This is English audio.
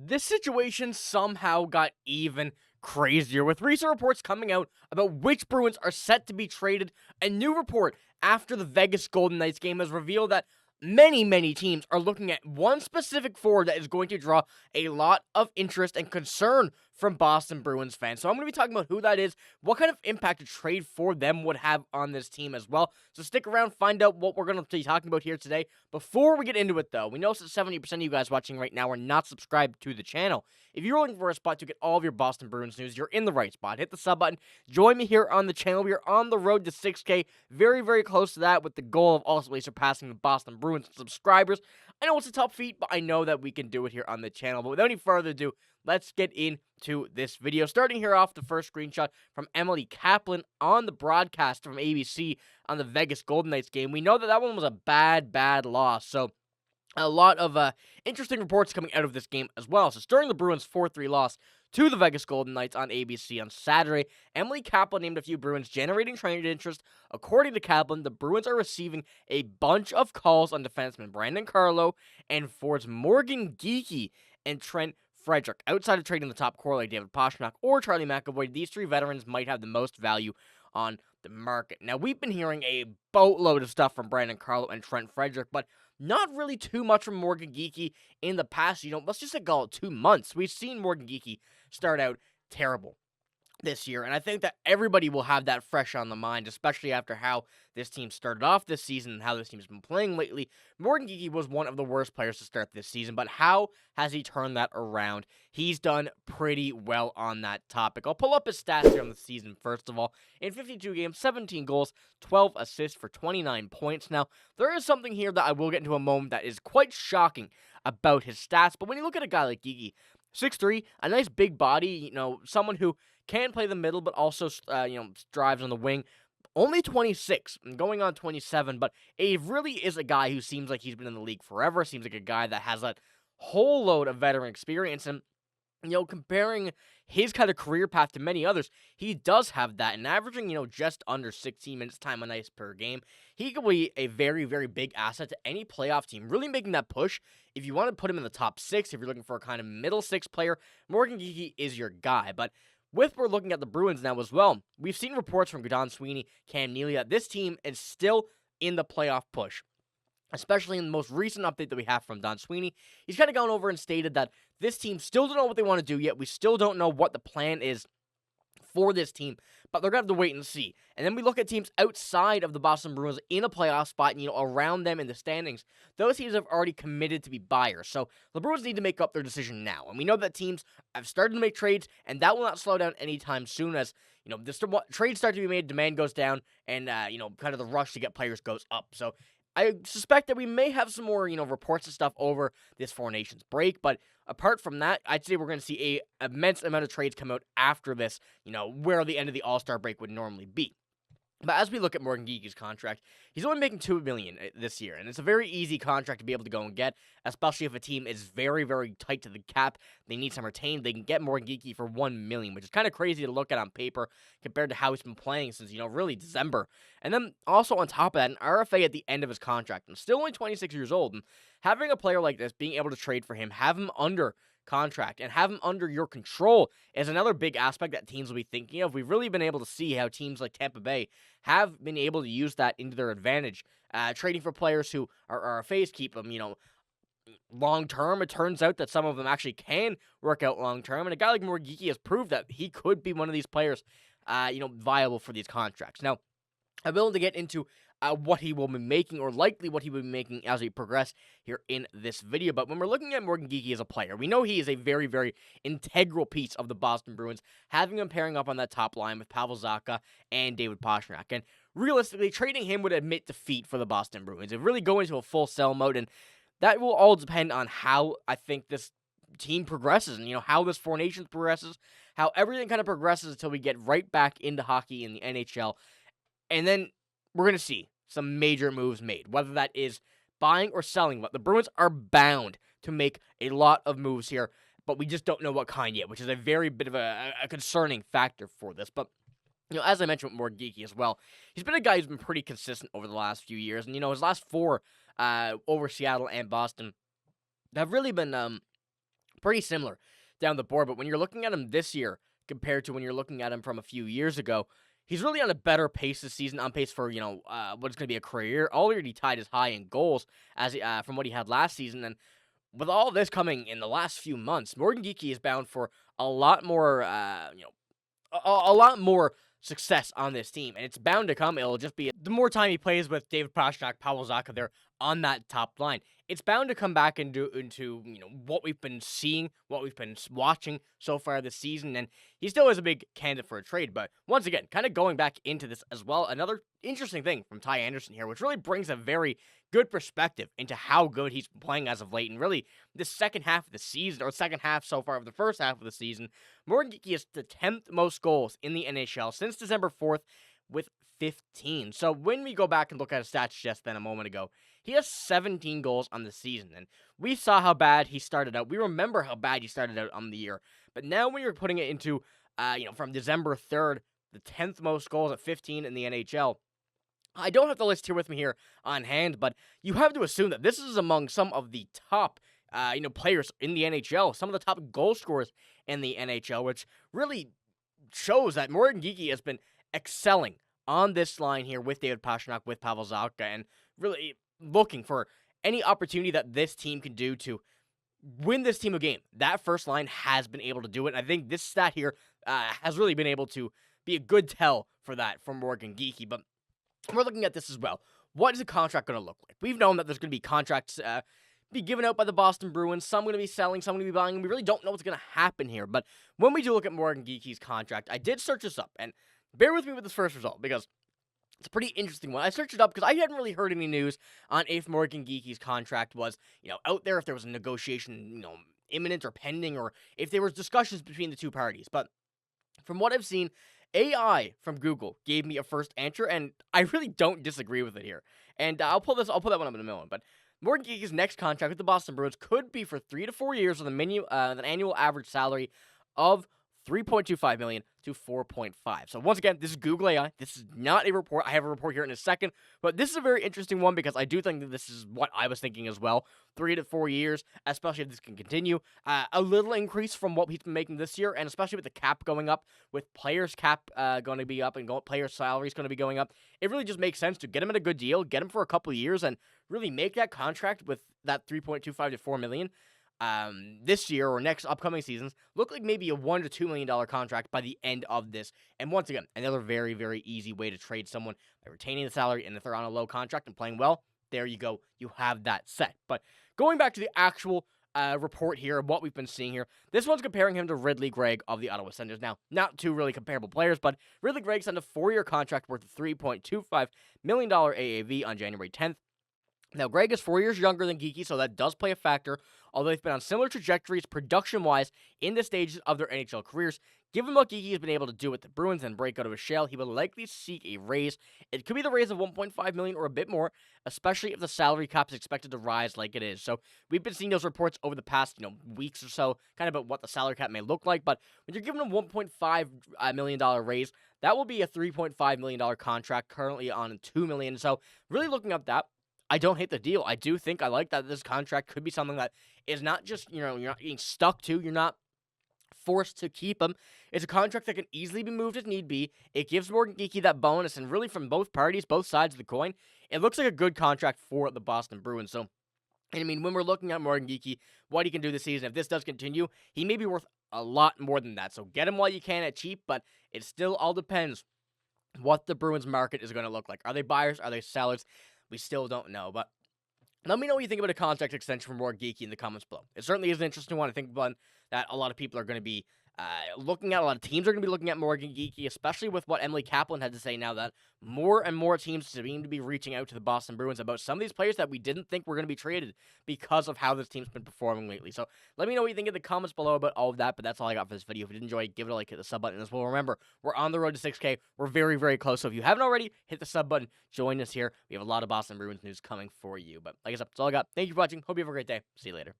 This situation somehow got even crazier, with recent reports coming out about which Bruins are set to be traded. A new report after the Vegas Golden Knights game has revealed that many teams are looking at one specific forward that is going to draw a lot of interest and concern from Boston Bruins fans. So I'm going to be talking about who that is, what kind of impact a trade for them would have on this team as well. So stick around, find out what we're going to be talking about here today. Before we get into it, though, we know that 70% of you guys watching right now are not subscribed to the channel. If you're looking for a spot to get all of your Boston Bruins news, you're in the right spot. Hit the sub button. Join me here on the channel. We are on the road to 6K. Very close to that, with the goal of ultimately surpassing the Boston Bruins subscribers. I know it's a tough feat, but I know that we can do it here on the channel. But without any further ado, let's get into this video. Starting here off, the first screenshot from Emily Kaplan on the broadcast from ABC on the Vegas Golden Knights game. We know that one was a bad loss. So a lot of interesting reports coming out of this game as well. So during the Bruins' 4-3 loss to the Vegas Golden Knights on ABC on Saturday, Emily Kaplan named a few Bruins generating trade interest. According to Kaplan, the Bruins are receiving a bunch of calls on defenseman Brandon Carlo and forwards Morgan Geekie and Trent Frederic. Outside of trading the top core like David Pastrnak or Charlie McAvoy, these three veterans might have the most value on the market. Now, we've been hearing a boatload of stuff from Brandon Carlo and Trent Frederic, but not really too much from Morgan Geekie in the past, let's just say 2 months. We've seen Morgan Geekie start out terrible this year, and I think that everybody will have that fresh on the mind, especially after how this team started off this season and how this team's been playing lately. Morgan Geekie was one of the worst players to start this season, but how has he turned that around? He's done pretty well on that topic. I'll pull up his stats here on the season, first of all. In 52 games, 17 goals, 12 assists for 29 points. Now, there is something here that I will get into a moment that is quite shocking about his stats, but when you look at a guy like Geekie, 6'3", a nice big body, someone who can play the middle, but also, drives on the wing. Only 26, going on 27, but it really is a guy who seems like he's been in the league forever. Seems like a guy that has a whole load of veteran experience, and comparing his kind of career path to many others, he does have that, and averaging, just under 16 minutes time on ice per game. He could be a very big asset to any playoff team, really making that push. If you want to put him in the top 6, if you're looking for a kind of middle 6 player, Morgan Geekie is your guy. But we're looking at the Bruins now as well, we've seen reports from Don Sweeney, Cam Neely, that this team is still in the playoff push. Especially in the most recent update that we have from Don Sweeney, he's kind of gone over and stated that this team still don't know what they want to do yet. We still don't know what the plan is for this team, but they're going to have to wait and see. And then we look at teams outside of the Boston Bruins in a playoff spot, and, around them in the standings. Those teams have already committed to be buyers. So the Bruins need to make up their decision now. And we know that teams have started to make trades, and that will not slow down anytime soon as, the trades start to be made, demand goes down, and, kind of the rush to get players goes up. So I suspect that we may have some more, reports and stuff over this Four Nations break, but apart from that, I'd say we're going to see a immense amount of trades come out after this, where the end of the All-Star break would normally be. But as we look at Morgan Geekie's contract, he's only making $2 million this year, and it's a very easy contract to be able to go and get, especially if a team is very tight to the cap. They need some retained. They can get Morgan Geekie for $1 million, which is kind of crazy to look at on paper compared to how he's been playing since, really December. And then also on top of that, an RFA at the end of his contract, and still only 26 years old. And having a player like this, being able to trade for him, have him under contract, and have him under your control is another big aspect that teams will be thinking of. We've really been able to see how teams like Tampa Bay have been able to use that into their advantage, trading for players who are RFAs, keep them, long-term. It turns out that some of them actually can work out long-term, and a guy like Morgan Geekie has proved that he could be one of these players, viable for these contracts. Now, I'm willing to get into what he will be making, or likely what he will be making as we progress here in this video. But when we're looking at Morgan Geekie as a player, we know he is a very integral piece of the Boston Bruins, having him pairing up on that top line with Pavel Zacha and David Pastrnak. And realistically, trading him would admit defeat for the Boston Bruins. It really go into a full sell mode, and that will all depend on how I think this team progresses, and how this Four Nations progresses, how everything kind of progresses until we get right back into hockey in the NHL. And then we're going to see some major moves made, whether that is buying or selling. But the Bruins are bound to make a lot of moves here, but we just don't know what kind yet, which is a very bit of a concerning factor for this. But, as I mentioned with Morgan Geekie as well, he's been a guy who's been pretty consistent over the last few years. And, his last 4 over Seattle and Boston have really been pretty similar down the board. But when you're looking at him this year compared to when you're looking at him from a few years ago, he's really on a better pace this season, on pace for, what's going to be a career. Already tied his high in goals as from what he had last season. And with all this coming in the last few months, Morgan Geekie is bound for a lot more, a lot more success on this team, and it's bound to come. It'll just be the more time he plays with David Pastrnak, Pavel Zacha there on that top line. It's bound to come back into what we've been seeing, what we've been watching so far this season, and he still is a big candidate for a trade. But once again, kind of going back into this as well, another interesting thing from Ty Anderson here, which really brings a very good perspective into how good he's been playing as of late, and really the second half of the season, or second half so far of the first half of the season. Morgan Geekie has the 10th most goals in the NHL since December 4th with 15. So when we go back and look at his stats just then a moment ago, he has 17 goals on the season, and we saw how bad he started out. We remember how bad he started out on the year, but now when you're putting it into, from December 3rd, the 10th most goals at 15 in the NHL, I don't have the list here with me here on hand, but you have to assume that this is among some of the top, players in the NHL, some of the top goal scorers in the NHL, which really shows that Morgan Geekie has been excelling on this line here with David Pastrnak, with Pavel Zacha, and really looking for any opportunity that this team can do to win this team a game. That first line has been able to do it, and I think this stat here has really been able to be a good tell for that from Morgan Geekie. But we're looking at this as well. What is a contract going to look like? We've known that there's going to be contracts be given out by the Boston Bruins. Some going to be selling, some going to be buying, and we really don't know what's going to happen here. But when we do look at Morgan Geekie's contract, I did search this up, and bear with me with this first result, because it's a pretty interesting one. I searched it up because I hadn't really heard any news on if Morgan Geekie's contract was, out there, if there was a negotiation, imminent or pending, or if there was discussions between the two parties. But from what I've seen, AI from Google gave me a first answer, and I really don't disagree with it here. And I'll pull that one up in a moment. But Morgan Geekie's next contract with the Boston Bruins could be for 3 to 4 years with an annual average salary of $3.25 million to $4.5. So once again, this is Google AI. This is not a report. I have a report here in a second, but this is a very interesting one because I do think that this is what I was thinking as well. 3 to 4 years, especially if this can continue. A little increase from what he's been making this year, and especially with the cap going up, with players' cap going to be up, and players' salaries going to be going up. It really just makes sense to get him at a good deal, get him for a couple of years, and really make that contract with that $3.25 to $4 million. This year or next upcoming seasons look like maybe a $1 to $2 million contract by the end of this. And once again, another very, very easy way to trade someone by retaining the salary, and if they're on a low contract and playing well, there you go. You have that set. But going back to the actual report here, what we've been seeing here, this one's comparing him to Ridley Gregg of the Ottawa Senators. Now, not two really comparable players, but Ridley Gregg signed a 4-year contract worth $3.25 million AAV on January 10th. Now, Gregg is 4 years younger than Geekie, so that does play a factor, although they've been on similar trajectories production-wise in the stages of their NHL careers. Given what Geekie has been able to do with the Bruins and break out of his shell, he will likely seek a raise. It could be the raise of $1.5 million or a bit more, especially if the salary cap is expected to rise like it is. So we've been seeing those reports over the past weeks or so, kind of about what the salary cap may look like. But when you're giving a $1.5 million raise, that will be a $3.5 million contract currently on $2 million. So really looking at that, I don't hate the deal. I do think I like that this contract could be something that is not just, you're not getting stuck to. You're not forced to keep him. It's a contract that can easily be moved if need be. It gives Morgan Geekie that bonus, and really from both parties, both sides of the coin, it looks like a good contract for the Boston Bruins. So, I mean, when we're looking at Morgan Geekie, what he can do this season, if this does continue, he may be worth a lot more than that. So get him while you can at cheap, but it still all depends what the Bruins market is going to look like. Are they buyers? Are they sellers? We still don't know, but let me know what you think about a contract extension for Morgan Geekie in the comments below. It certainly is an interesting one. I think one that a lot of people are going to be looking at. A lot of teams are going to be looking at Morgan Geekie, especially with what Emily Kaplan had to say now that more and more teams seem to be reaching out to the Boston Bruins about some of these players that we didn't think were going to be traded because of how this team's been performing lately. So let me know what you think in the comments below about all of that, but that's all I got for this video. If you did enjoy it, give it a like, hit the sub button as well. Remember, we're on the road to 6K. We're very, very close. So if you haven't already, hit the sub button. Join us here. We have a lot of Boston Bruins news coming for you. But like I said, that's all I got. Thank you for watching. Hope you have a great day. See you later.